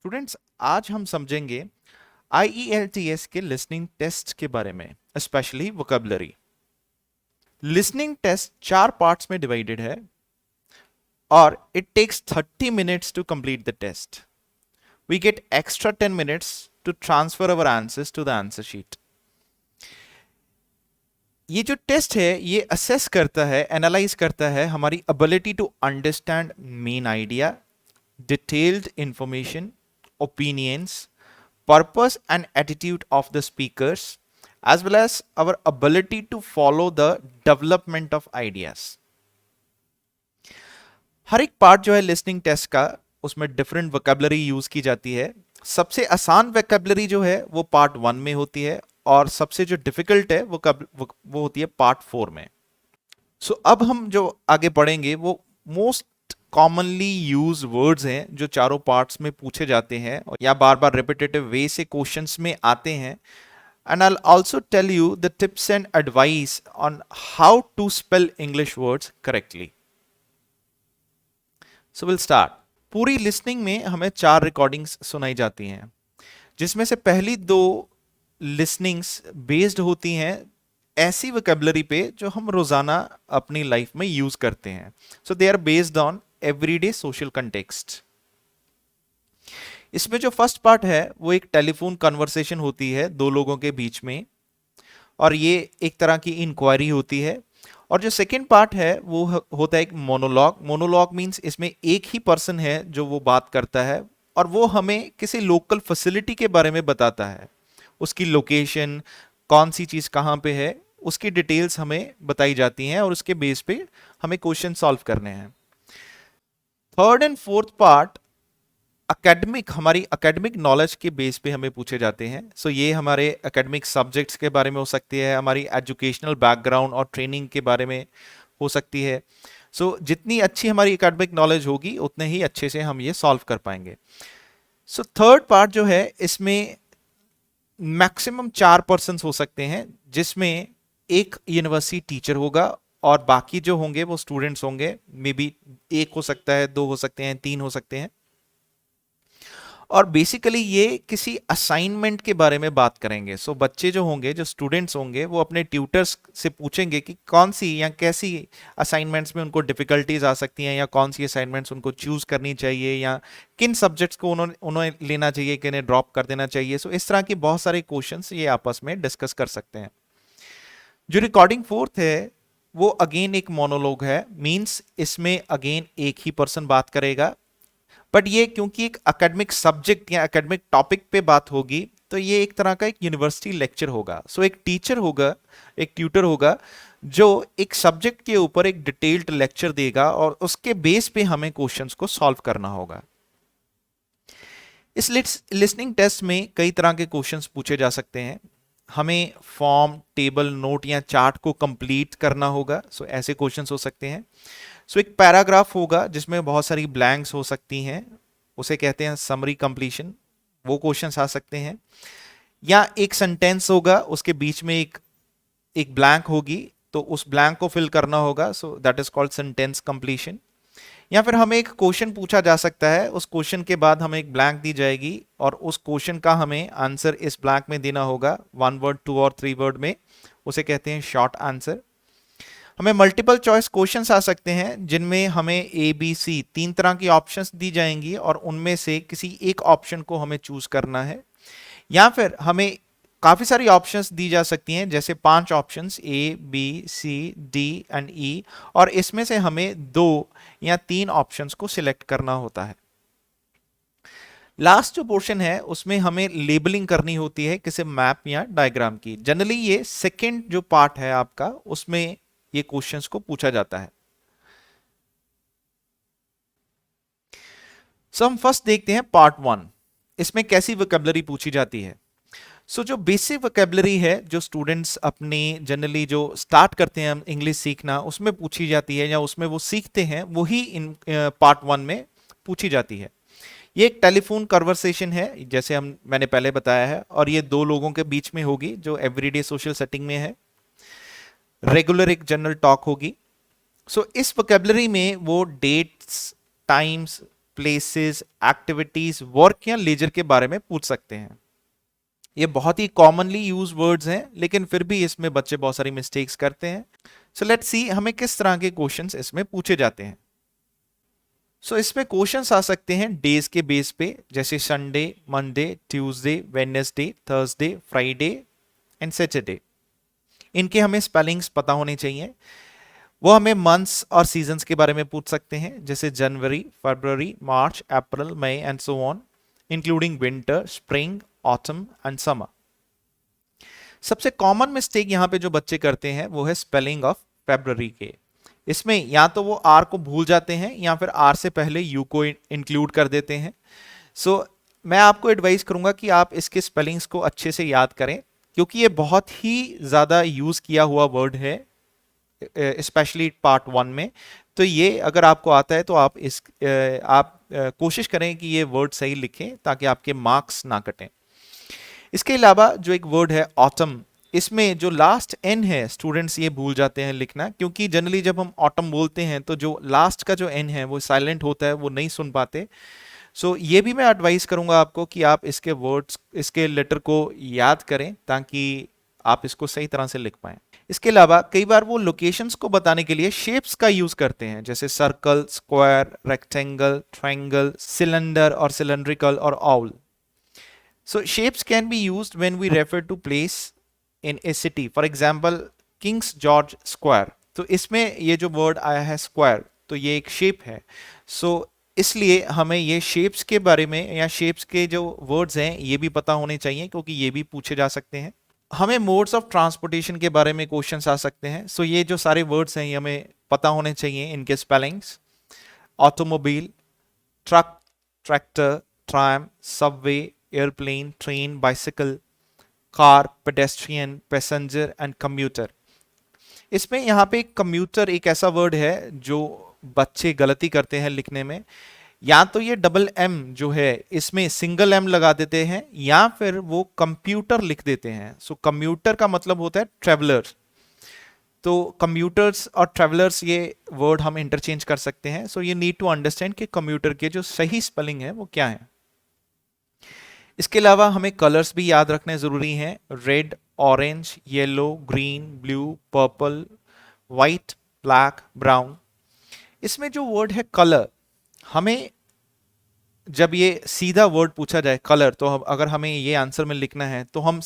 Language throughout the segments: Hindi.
स्टूडेंट्स, आज हम समझेंगे IELTS के लिसनिंग टेस्ट के बारे में, specially vocabulary. Listening test 4 parts में डिवाइडेड है और it takes 30 minutes to complete the test. We get extra 10 minutes to transfer our answers to the answer sheet. ये जो टेस्ट है ये असेस करता है, एनालाइज करता है हमारी ability to understand main idea, detailed information, opinions, purpose and attitude of the speakers, as well as our ability to follow the development of ideas. हर एक पार्ट जो है लिसनिंग टेस्ट का, उसमें डिफरेंट वोकेबलरी यूज की जाती है। सबसे आसान वोकेबलरी जो है वो पार्ट 1 में होती है और सबसे जो डिफिकल्ट है वो होती है पार्ट 4 में। अब हम जो आगे पढ़ेंगे वो मोस्ट कॉमनली यूज वर्ड्स हैं जो चारों पार्ट्स में पूछे जाते हैं या बार बार रिपीटेटिव वे से क्वेश्चंस में आते हैं। And I also tell you the tips and advice on how to spell English words correctly. So will start. पूरी लिसनिंग में हमें 4 रिकॉर्डिंग्स सुनाई जाती हैं, जिसमें से पहली 2 लिसनिंग्स बेस्ड होती हैं ऐसी वोकेबलरी पे जो हम रोजाना अपनी लाइफ में यूज करते हैं। So they are based on everyday social context. इसमें जो फर्स्ट पार्ट है वो एक टेलीफोन कन्वर्सेशन होती है 2 लोगों के बीच में, और ये एक तरह की इंक्वायरी होती है। और जो सेकंड पार्ट है वो होता है एक मोनोलॉग। मोनोलॉग मींस इसमें एक ही पर्सन है जो वो बात करता है और वो हमें किसी लोकल फैसिलिटी के बारे में बताता है, उसकी लोकेशन, कौन सी चीज कहाँ पे है, उसकी डिटेल्स हमें बताई जाती हैं और उसके बेस पे हमें क्वेश्चन सॉल्व करने हैं। थर्ड एंड फोर्थ पार्ट हमारी एकेडमिक नॉलेज के बेस पे हमें पूछे जाते हैं। ये हमारे एकेडमिक सब्जेक्ट्स के बारे में हो सकती है, हमारी एजुकेशनल बैकग्राउंड और ट्रेनिंग के बारे में हो सकती है। जितनी अच्छी हमारी एकेडमिक नॉलेज होगी उतने ही अच्छे से हम ये सॉल्व कर पाएंगे। थर्ड पार्ट जो है इसमें मैक्सिमम 4 पर्सन हो सकते हैं, जिसमें एक यूनिवर्सिटी टीचर होगा और बाकी जो होंगे वो स्टूडेंट्स होंगे। मे बी 1 हो सकता है, 2 हो सकते हैं, 3 हो सकते हैं। और बेसिकली ये किसी असाइनमेंट के बारे में बात करेंगे। बच्चे जो होंगे, जो स्टूडेंट्स होंगे, वो अपने ट्यूटर्स से पूछेंगे कि कौन सी या कैसी असाइनमेंट्स में उनको डिफिकल्टीज आ सकती हैं या कौन सी असाइनमेंट्स उनको चूज करनी चाहिए या किन सब्जेक्ट्स को उन्हें लेना चाहिए, किन्हें ड्रॉप कर देना चाहिए। इस तरह के बहुत सारे क्वेश्चंस ये आपस में डिस्कस कर सकते हैं। जो रिकॉर्डिंग 4th है वो अगेन एक मोनोलॉग है, मींस इसमें अगेन एक ही पर्सन बात करेगा। बट ये क्योंकि एक एकेडमिक सब्जेक्ट या एकेडमिक टॉपिक पे बात होगी तो ये एक तरह का एक यूनिवर्सिटी लेक्चर होगा। एक टीचर होगा, एक ट्यूटर होगा जो एक सब्जेक्ट के ऊपर एक डिटेल्ड लेक्चर देगा और उसके बेस पे हमें क्वेश्चंस को सॉल्व करना होगा। इस लिसनिंग टेस्ट में कई तरह के क्वेश्चंस पूछे जा सकते हैं। हमें फॉर्म, टेबल, नोट या चार्ट को कंप्लीट करना होगा। ऐसे क्वेश्चंस हो सकते हैं। एक पैराग्राफ होगा जिसमें बहुत सारी ब्लैंक्स हो सकती हैं, उसे कहते हैं समरी कंप्लीशन। वो क्वेश्चंस आ सकते हैं। या एक सेंटेंस होगा, उसके बीच में एक ब्लैंक होगी तो उस ब्लैंक को फिल करना होगा। That is called sentence completion. या फिर हमें एक क्वेश्चन पूछा जा सकता है, उस क्वेश्चन के बाद हमें एक ब्लैंक दी जाएगी और उस क्वेश्चन का हमें आंसर इस ब्लैंक में देना होगा, 1 वर्ड, 2 और 3 वर्ड में। उसे कहते हैं शॉर्ट आंसर। हमें मल्टीपल चॉइस क्वेश्चंस आ सकते हैं जिनमें हमें ABC 3 तरह की ऑप्शंस दी जाएंगी और उनमें से किसी एक ऑप्शन को हमें चूज करना है। या फिर हमें काफी सारी ऑप्शंस दी जा सकती हैं, जैसे 5 options A, B, C, D and E, और इसमें से हमें 2 या 3 ऑप्शंस को सिलेक्ट करना होता है। लास्ट जो पोर्शन है उसमें हमें लेबलिंग करनी होती है किसी मैप या डायग्राम की। जनरली ये सेकेंड जो पार्ट है आपका, उसमें ये क्वेश्चंस को पूछा जाता है। हम फर्स्ट देखते हैं पार्ट 1, इसमें कैसी वोकेबलरी पूछी जाती है। जो बेसिक वोकेबलरी है जो स्टूडेंट्स अपनी जनरली जो स्टार्ट करते हैं इंग्लिश सीखना, उसमें पूछी जाती है या उसमें वो सीखते हैं, वही इन पार्ट 1 में पूछी जाती है। ये एक टेलीफोन कन्वर्सेशन है, जैसे मैंने पहले बताया है, और ये 2 लोगों के बीच में होगी जो एवरीडे सोशल सेटिंग में है। रेगुलर एक जनरल टॉक होगी। इस वोकेबलरी में वो dates, times, places, activities, work या लेजर के बारे में पूछ सकते हैं। ये बहुत ही कॉमनली यूज वर्ड्स हैं, लेकिन फिर भी इसमें बच्चे बहुत सारी मिस्टेक्स करते हैं। सो लेट्स सी हमें किस तरह के क्वेश्चंस इसमें पूछे जाते हैं। सो इसमें क्वेश्चंस आ सकते हैं डेज के बेस पे, जैसे Sunday, Monday, Tuesday, Wednesday, Thursday, Friday and Saturday. इनके हमें स्पेलिंग्स पता होने चाहिए। वो हमें मंथ्स और सीजन्स के बारे में पूछ सकते हैं, जैसे जनवरी, फरवरी, मार्च, अप्रैल, मई and so on, including winter, spring, autumn and summer. सबसे कॉमन मिस्टेक यहाँ पे जो बच्चे करते हैं वो है स्पेलिंग ऑफ फरवरी के। इसमें या तो वो आर को भूल जाते हैं या फिर आर से पहले यू को इंक्लूड कर देते हैं। सो मैं आपको एडवाइस करूंगा कि आप इसके स्पेलिंग्स को अच्छे से याद करें, क्योंकि ये बहुत ही ज़्यादा यूज़ किया हुआ वर्ड है, स्पेशली पार्ट 1 में। तो ये अगर आपको आता है तो आप कोशिश करें कि ये वर्ड सही लिखें ताकि आपके मार्क्स ना कटें। इसके अलावा जो एक वर्ड है ऑटम, इसमें जो लास्ट एन है स्टूडेंट्स ये भूल जाते हैं लिखना, क्योंकि जनरली जब हम ऑटम बोलते हैं तो जो लास्ट का जो एन है वो साइलेंट होता है, वो नहीं सुन पाते। सो ये भी मैं एडवाइस करूंगा आपको कि आप इसके वर्ड्स, इसके लेटर को याद करें ताकि आप इसको सही तरह से लिख पाएं। इसके अलावा कई बार वो लोकेशंस को बताने के लिए शेप्स का यूज करते हैं, जैसे circle, square, rectangle, triangle, cylinder और सिलेंड्रिकल और owl. So shapes can be used when we refer to place in a city. For example, King's George Square. तो इसमें ये जो वर्ड आया है स्क्वायर, तो ये एक शेप है। सो इसलिए हमें ये शेप्स के बारे में या शेप्स के जो वर्ड्स हैं ये भी पता होने चाहिए, क्योंकि ये भी पूछे जा सकते हैं। हमें मोड्स ऑफ ट्रांसपोर्टेशन के बारे में क्वेश्चंस आ सकते हैं। सो ये जो सारे वर्ड्स हैं ये हमें पता होने चाहिए, इनके spellings. Automobile, truck, tractor, tram, subway, airplane, train, bicycle, car, pedestrian, passenger and commuter. इसमें यहाँ पे कम्यूटर एक ऐसा वर्ड है जो बच्चे गलती करते हैं लिखने में। या तो ये डबल एम जो है इसमें सिंगल एम लगा देते हैं, या फिर वो कंप्यूटर लिख देते हैं। सो कम्यूटर का मतलब होता है ट्रेवलर। तो कम्यूटर्स और ट्रेवलर्स ये वर्ड हम इंटरचेंज कर सकते हैं। So you need to understand कि कम्यूटर के जो सही स्पेलिंग है वो क्या है। इसके अलावा हमें कलर्स भी याद रखने जरूरी हैं, red, orange, yellow, green, blue, purple, white, black, brown. इसमें जो वर्ड है कलर, हमें जब ये सीधा वर्ड पूछा जाए कलर, तो अगर हमें ये आंसर में लिखना है तो हम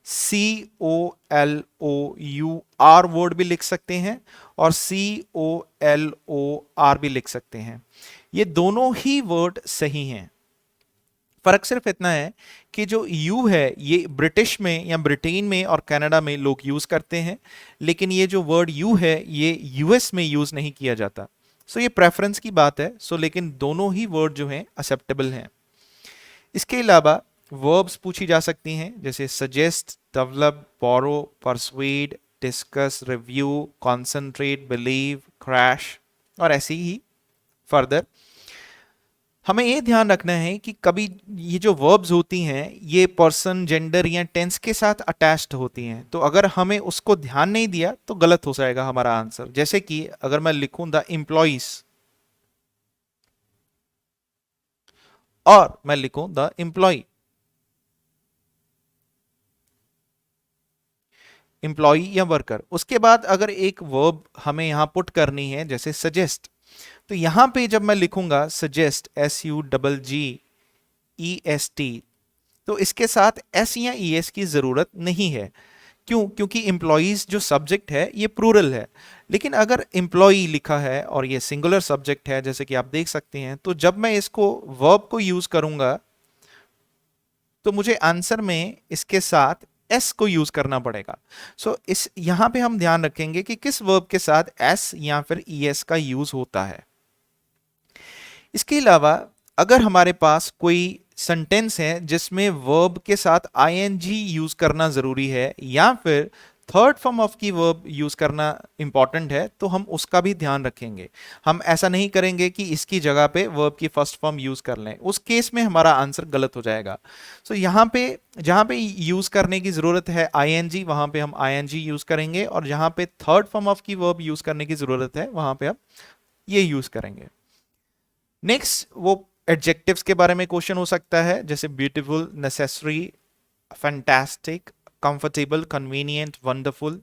COLOUR वर्ड भी लिख सकते हैं और COLOR भी लिख सकते हैं। ये दोनों ही वर्ड सही हैं। फर्क सिर्फ इतना है कि जो यू है ये ब्रिटिश में या ब्रिटेन में और कनाडा में लोग यूज करते हैं, लेकिन ये जो वर्ड यू है ये यूएस में यूज नहीं किया जाता। सो ये प्रेफरेंस की बात है। सो लेकिन दोनों ही वर्ड जो हैं एक्सेप्टेबल हैं। इसके अलावा वर्ब्स पूछी जा सकती हैं, जैसे suggest, develop, borrow, persuade, discuss, review, concentrate, believe, crash और ऐसी ही फर्दर। हमें ये ध्यान रखना है कि कभी ये जो वर्ब्स होती हैं ये पर्सन, जेंडर या टेंस के साथ अटैच्ड होती हैं, तो अगर हमें उसको ध्यान नहीं दिया तो गलत हो जाएगा हमारा आंसर। जैसे कि अगर मैं लिखूं द एम्प्लॉइज और मैं लिखूं द एम्प्लॉय, एम्प्लॉय या वर्कर, उसके बाद अगर एक वर्ब हमें यहां पुट करनी है जैसे सजेस्ट, तो यहां पे जब मैं लिखूंगा सजेस्ट, SUGGEST, तो इसके साथ एस या ES की जरूरत नहीं है। क्यों? क्योंकि एम्प्लॉइज जो सब्जेक्ट है ये प्लूरल है। लेकिन अगर एम्प्लॉई लिखा है और ये सिंगुलर सब्जेक्ट है, जैसे कि आप देख सकते हैं, तो जब मैं इसको वर्ब को यूज करूंगा तो मुझे आंसर में इसके साथ एस को यूज करना पड़ेगा। सो इस यहां पे हम ध्यान रखेंगे कि किस वर्ब के साथ एस या फिर ES का यूज होता है। इसके अलावा अगर हमारे पास कोई सेंटेंस है जिसमें वर्ब के साथ ING यूज करना जरूरी है या फिर थर्ड फॉर्म ऑफ की वर्ब यूज करना इंपॉर्टेंट है, तो हम उसका भी ध्यान रखेंगे। हम ऐसा नहीं करेंगे कि इसकी जगह पे वर्ब की फर्स्ट फॉर्म यूज कर लें, उस केस में हमारा आंसर गलत हो जाएगा। सो यहाँ पे जहां पे यूज करने की जरूरत है ING, वहां पे हम ING यूज करेंगे, और जहां पे थर्ड फॉर्म ऑफ की वर्ब यूज करने की जरूरत है वहां पे हम ये यूज करेंगे। नेक्स्ट वो एडजेक्टिव्स के बारे में क्वेश्चन हो सकता है, जैसे beautiful, necessary, fantastic, comfortable, convenient, wonderful,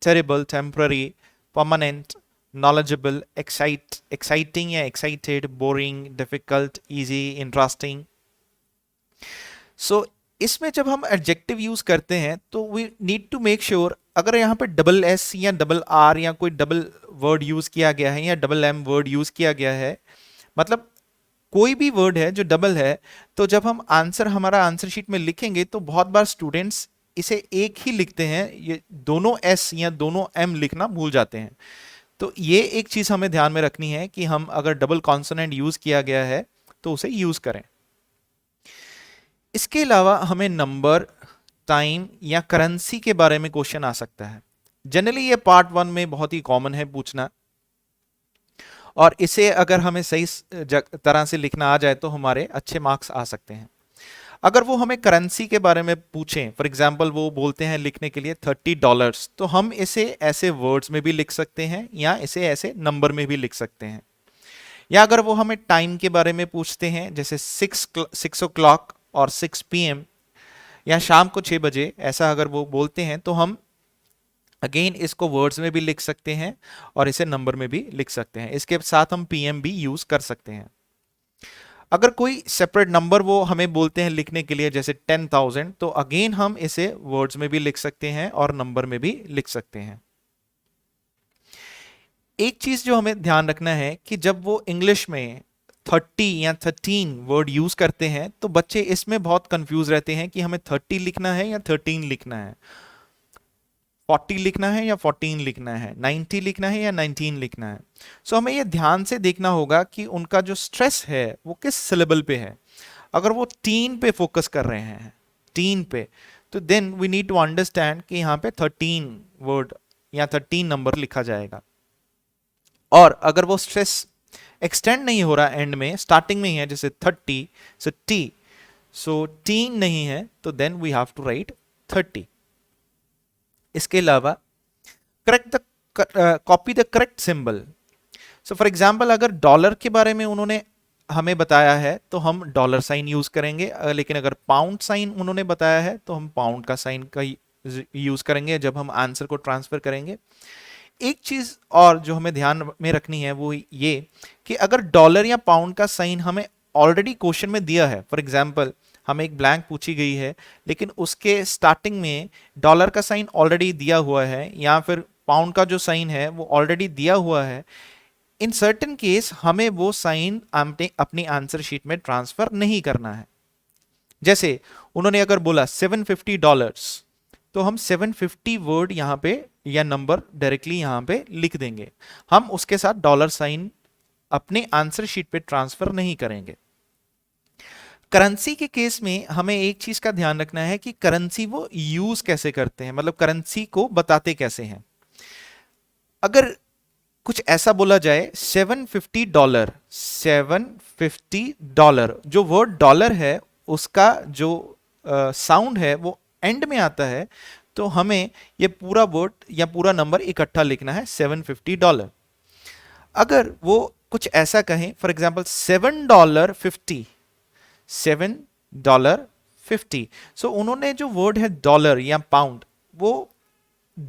terrible, temporary, permanent, knowledgeable, exciting या excited, boring, difficult, easy, interesting. So इसमें जब हम एडजेक्टिव यूज करते हैं तो we need to make sure, अगर यहाँ पे डबल एस या डबल आर या कोई डबल वर्ड यूज किया गया है या डबल एम वर्ड यूज किया गया है, मतलब कोई भी वर्ड है जो डबल है, तो जब हम आंसर हमारा आंसर शीट में लिखेंगे तो बहुत बार स्टूडेंट्स इसे एक ही लिखते हैं, ये दोनों एस या दोनों एम लिखना भूल जाते हैं। तो ये एक चीज हमें ध्यान में रखनी है कि हम अगर डबल कॉन्सोनेंट यूज किया गया है तो उसे यूज करें। इसके अलावा हमें नंबर, टाइम या करेंसी के बारे में क्वेश्चन आ सकता है। जनरली ये पार्ट 1 में बहुत ही कॉमन है पूछना, और इसे अगर हमें सही तरह से लिखना आ जाए तो हमारे अच्छे मार्क्स आ सकते हैं। अगर वो हमें करेंसी के बारे में पूछें, फॉर एग्जांपल वो बोलते हैं लिखने के लिए $30, तो हम इसे ऐसे वर्ड्स में भी लिख सकते हैं या इसे ऐसे नंबर में भी लिख सकते हैं। या अगर वो हमें टाइम के बारे में पूछते हैं, जैसे 6 o'clock और 6 PM या शाम को 6 बजे, ऐसा अगर वो बोलते हैं तो हम अगेन इसको वर्ड्स में भी लिख सकते हैं और इसे नंबर में भी लिख सकते हैं। इसके साथ हम PM भी यूज कर सकते हैं। अगर कोई सेपरेट नंबर वो हमें बोलते हैं लिखने के लिए, जैसे 10,000, तो अगेन हम इसे वर्ड्स में भी लिख सकते हैं और नंबर में भी लिख सकते हैं। एक चीज जो हमें ध्यान रखना है कि जब वो इंग्लिश में 30 या 13 वर्ड यूज करते हैं तो बच्चे इसमें बहुत कंफ्यूज रहते हैं कि हमें 30 लिखना है या 13 लिखना है, 40 लिखना है या 14 लिखना है, 90 लिखना है या 19 लिखना है। सो हमें यह ध्यान से देखना होगा कि उनका जो स्ट्रेस है वो किस सिलेबल पे है। अगर वो टीन पे फोकस कर रहे हैं, टीन पे, तो then we need to understand कि यहाँ पे 13 वर्ड या 13 नंबर लिखा जाएगा। और अगर वो स्ट्रेस एक्सटेंड नहीं हो रहा एंड में, स्टार्टिंग में ही है, जैसे 30 सो टी, सो टीन नहीं है, तो then we have to write 30। इसके अलावा correct the copy the correct symbol. So for example अगर डॉलर के बारे में उन्होंने हमें बताया है तो हम डॉलर साइन यूज करेंगे, लेकिन अगर पाउंड साइन उन्होंने बताया है तो हम पाउंड का साइन का यूज करेंगे जब हम आंसर को ट्रांसफर करेंगे। एक चीज और जो हमें ध्यान में रखनी है वो ये कि अगर डॉलर या पाउंड का साइन हमें ऑलरेडी क्वेश्चन में दिया है, फॉर एग्जांपल हमें एक ब्लैंक पूछी गई है लेकिन उसके स्टार्टिंग में डॉलर का साइन ऑलरेडी दिया हुआ है या फिर पाउंड का जो साइन है वो ऑलरेडी दिया हुआ है, इन सर्टेन केस हमें वो साइन अपनी आंसर शीट में ट्रांसफर नहीं करना है। जैसे उन्होंने अगर बोला $750, तो हम 750 वर्ड यहां पे या नंबर डायरेक्टली यहां पे लिख देंगे, हम उसके साथ डॉलर साइन अपने आंसर शीट पे ट्रांसफर नहीं करेंगे। करेंसी के केस में हमें एक चीज का ध्यान रखना है कि करेंसी वो यूज कैसे करते हैं, मतलब करेंसी को बताते कैसे हैं। अगर कुछ ऐसा बोला जाए $750, $750, जो वर्ड डॉलर है उसका जो साउंड है वो एंड में आता है, तो हमें ये पूरा वर्ड या पूरा नंबर इकट्ठा लिखना है $750। अगर वो कुछ ऐसा कहें, फॉर एग्जाम्पल $7.50, $7.50, सो उन्होंने जो वर्ड है डॉलर या पाउंड वो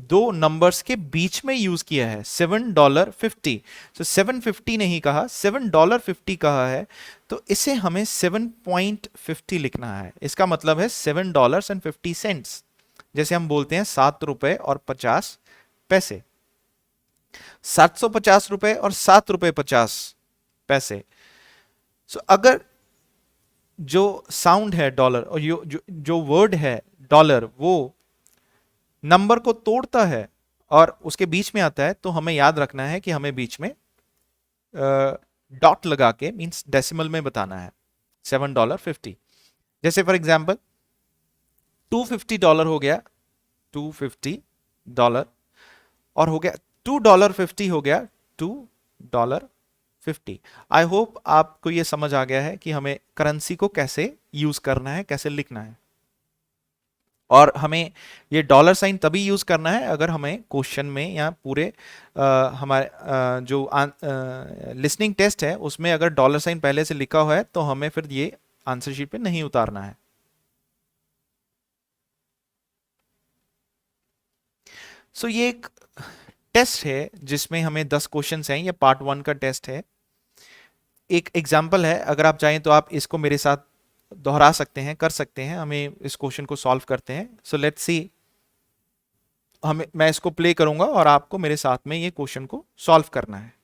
दो नंबर्स के बीच में यूज किया है, $7.50, सो 750 नहीं कहा, $7.50 कहा है, तो इसे हमें 7.50 लिखना है। इसका मतलब है $7.50, जैसे हम बोलते हैं 7 रुपए और 50 पैसे, 750 रुपए और 7 रुपए 50 पैसे। सो अगर जो साउंड है डॉलर और जो वर्ड है डॉलर वो नंबर को तोड़ता है और उसके बीच में आता है, तो हमें याद रखना है कि हमें बीच में डॉट लगा के, मींस डेसिमल में बताना है $7.50। जैसे फॉर एग्जांपल $250 हो गया, $250, और हो गया $2.50 हो गया $2.50। आई होप आपको ये समझ आ गया है कि हमें करेंसी को कैसे यूज करना है, कैसे लिखना है। और हमें ये डॉलर साइन तभी यूज़ करना है अगर हमें क्वेश्चन में या पूरे हमारे जो लिसनिंग टेस्ट है उसमें अगर डॉलर साइन पहले से लिखा हुआ है तो हमें फिर ये आंसर शीट पे नहीं उतारना है। सो ये एक टेस्ट है जिसमें हमें 10 क्वेश्चंस हैं, ये पार्ट 1 का टेस्ट है। एक एग्जाम्पल है, अगर आप चाहें तो आप इसको मेरे साथ दोहरा सकते हैं, कर सकते हैं। हमें इस क्वेश्चन को सॉल्व करते हैं। सो लेट्स सी, मैं इसको प्ले करूंगा और आपको मेरे साथ में ये क्वेश्चन को सॉल्व करना है।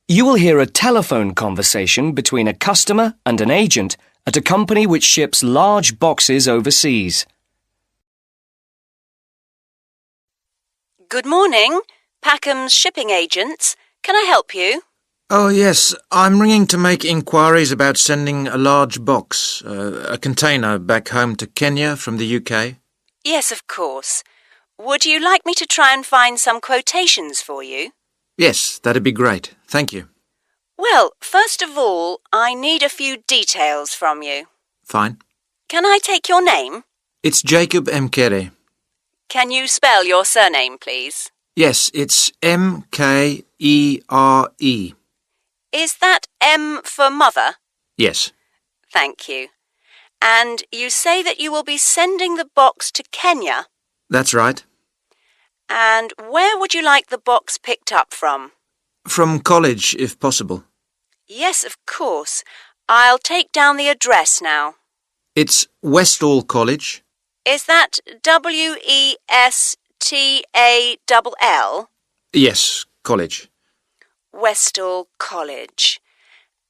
You will hear a telephone conversation between a customer and an agent at a company which ships large boxes overseas. Good morning, Packham's shipping agents. Can I help you? Oh, yes. I'm ringing to make inquiries about sending a large box, a container, back home to Kenya from the UK. Yes, of course. Would you like me to try and find some quotations for you? Yes, that'd be great. Thank you. Well, first of all, I need a few details from you. Fine. Can I take your name? It's Jacob Mkere. Can you spell your surname, please? Yes, it's Mkere. Is that M for mother? Yes. Thank you. And you say that you will be sending the box to Kenya? That's right. And where would you like the box picked up from? From college, if possible. Yes, of course. I'll take down the address now. It's Westall College. Is that Westall? Yes, college. Westall College.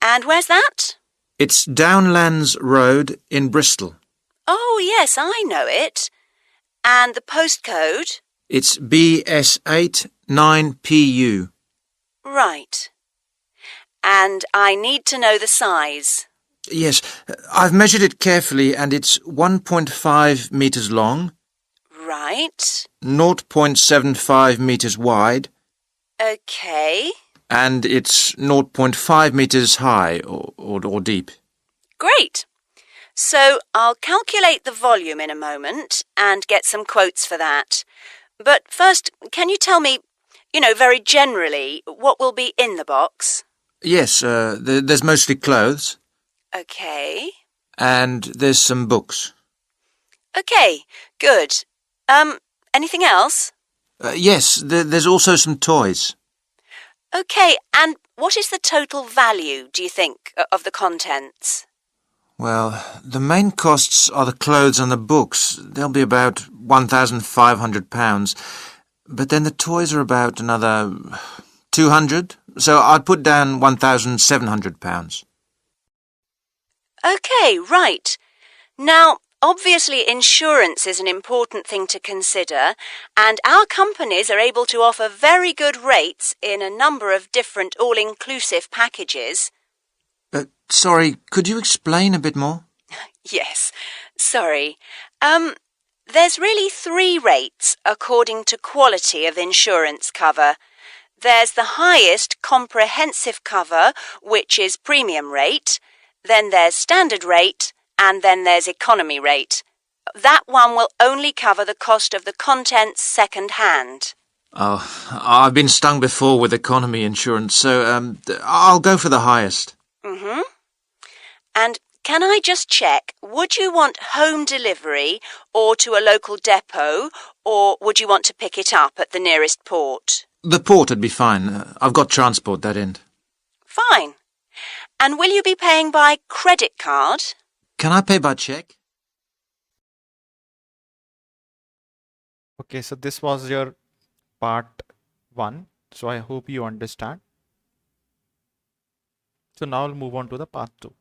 And where's that? It's Downlands Road in Bristol. Oh, yes, I know it. And the postcode? It's BS8 9PU. Right. And I need to know the size. Yes, I've measured it carefully and it's 1.5 metres long. Right. 0.75 metres wide. Okay. And it's 0.5 metres high or deep. Great. So I'll calculate the volume in a moment and get some quotes for that. But first, can you tell me, very generally, what will be in the box? Yes, there's mostly clothes. Okay. And there's some books. Okay, good. Anything else? Yes, there's also some toys. Okay, and what is the total value, do you think, of the contents? Well, the main costs are the clothes and the books. They'll be about £1,500. But then the toys are about another 200. So I'd put down £1,700. Okay, right. Now, obviously insurance is an important thing to consider, and our companies are able to offer very good rates in a number of different all-inclusive packages. Sorry, could you explain a bit more? Yes, sorry. There's really 3 rates according to quality of insurance cover. There's the highest comprehensive cover, which is premium rate. Then there's standard rate, and then there's economy rate. That one will only cover the cost of the contents second hand. Oh, I've been stung before with economy insurance, so I'll go for the highest. Mm-hmm. And can I just check, would you want home delivery or to a local depot, or would you want to pick it up at the nearest port? The port would be fine. I've got transport that end. Fine. And will you be paying by credit card? Can I pay by cheque? Okay, so this was your part 1. So I hope you understand. So now we'll move on to the part 2.